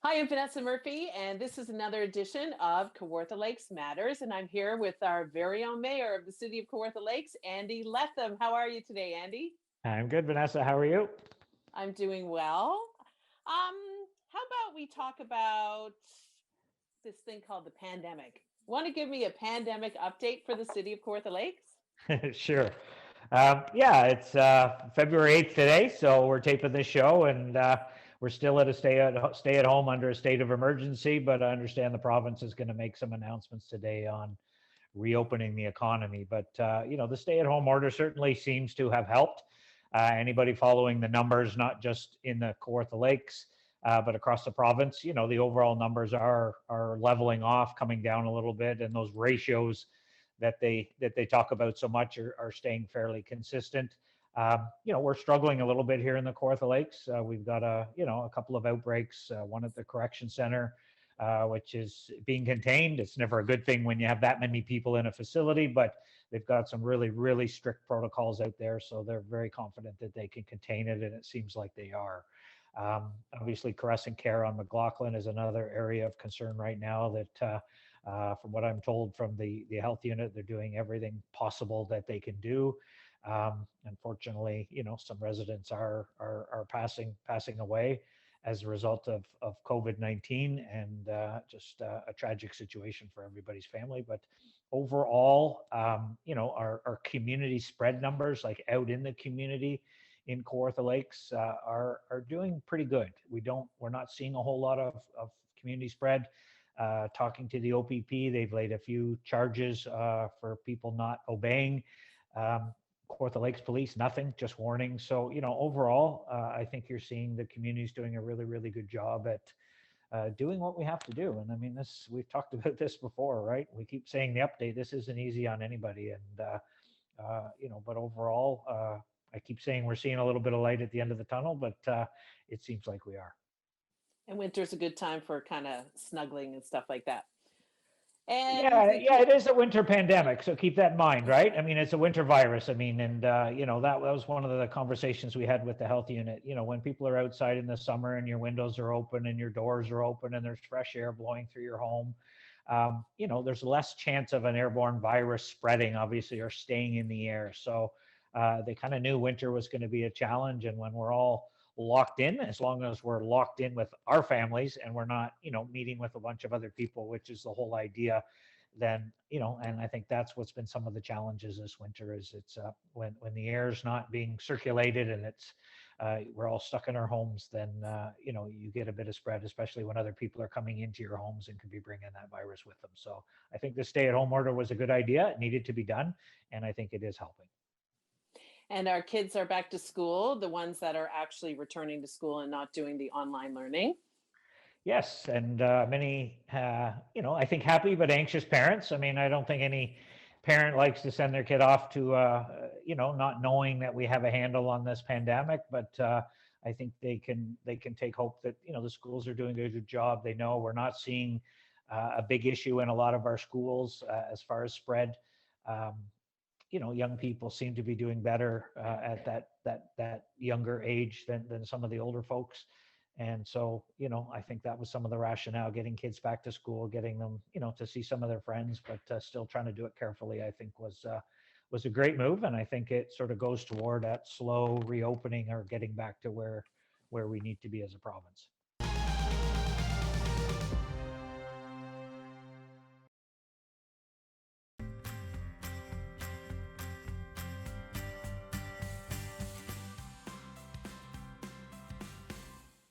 Hi, I'm Vanessa Murphy, and this is another edition of Kawartha Lakes Matters. And I'm here with our very own mayor of the city of Kawartha Lakes, Andy Letham. How are you today, Andy? I'm good, Vanessa. How are you? I'm doing well. How about we talk about this thing called the pandemic? Want to give me a pandemic update for the city of Kawartha Lakes? Sure. Yeah, it's February 8th today, so we're taping this show, and we're still at a stay at home under a state of emergency. But I understand the province is going to make some announcements today on reopening the economy. But the stay at home order certainly seems to have helped. Anybody following the numbers, not just in the Kawartha Lakes, but across the province, the overall numbers are leveling off, coming down a little bit, and those ratios that they talk about so much are staying fairly consistent. We're struggling a little bit here in the Kawartha Lakes. We've got a couple of outbreaks, one at the correction center, which is being contained. It's never a good thing when you have that many people in a facility, but they've got some really, really strict protocols out there. So they're very confident that they can contain it, and it seems like they are. Obviously, caress and care on McLaughlin is another area of concern right now that from what I'm told from the health unit, they're doing everything possible that they can do. Unfortunately, some residents are passing away as a result of COVID-19, and just a tragic situation for everybody's family. But overall, our community spread numbers, like out in the community in Kawartha Lakes, are doing pretty good. We're not seeing a whole lot of community spread. Talking to the OPP, they've laid a few charges for people not obeying. Kawartha Lakes Police, nothing, just warnings. So, overall, I think you're seeing the community's doing a really, really good job at doing what we have to do. And I mean, we've talked about this before, right? We keep saying the update. This isn't easy on anybody, and but overall, I keep saying we're seeing a little bit of light at the end of the tunnel, but it seems like we are. And winter's a good time for kind of snuggling and stuff like that. And Yeah, the yeah, it is a winter pandemic, so keep that in mind, right? I mean, it's a winter virus. I mean, and that was one of the conversations we had with the health unit. When people are outside in the summer and your windows are open and your doors are open and there's fresh air blowing through your home, there's less chance of an airborne virus spreading, obviously, or staying in the air. So they kind of knew winter was going to be a challenge, and when we're all locked in, as long as we're locked in with our families and we're not meeting with a bunch of other people, which is the whole idea, then and I think that's what's been some of the challenges this winter. Is it's when the air is not being circulated, and it's we're all stuck in our homes, then you get a bit of spread, especially when other people are coming into your homes and could be bringing that virus with them. So I think the stay-at-home order was a good idea. It needed to be done, and I think it is helping. And our kids are back to school, the ones that are actually returning to school and not doing the online learning. Yes, and many, I think happy but anxious parents. I mean, I don't think any parent likes to send their kid off to, not knowing that we have a handle on this pandemic. But I think they can take hope that the schools are doing a good job. They know we're not seeing a big issue in a lot of our schools as far as spread. Um, young people seem to be doing better at that younger age than some of the older folks. And so, I think that was some of the rationale, getting kids back to school, getting them, to see some of their friends, but still trying to do it carefully, I think was a great move. And I think it sort of goes toward that slow reopening or getting back to where we need to be as a province.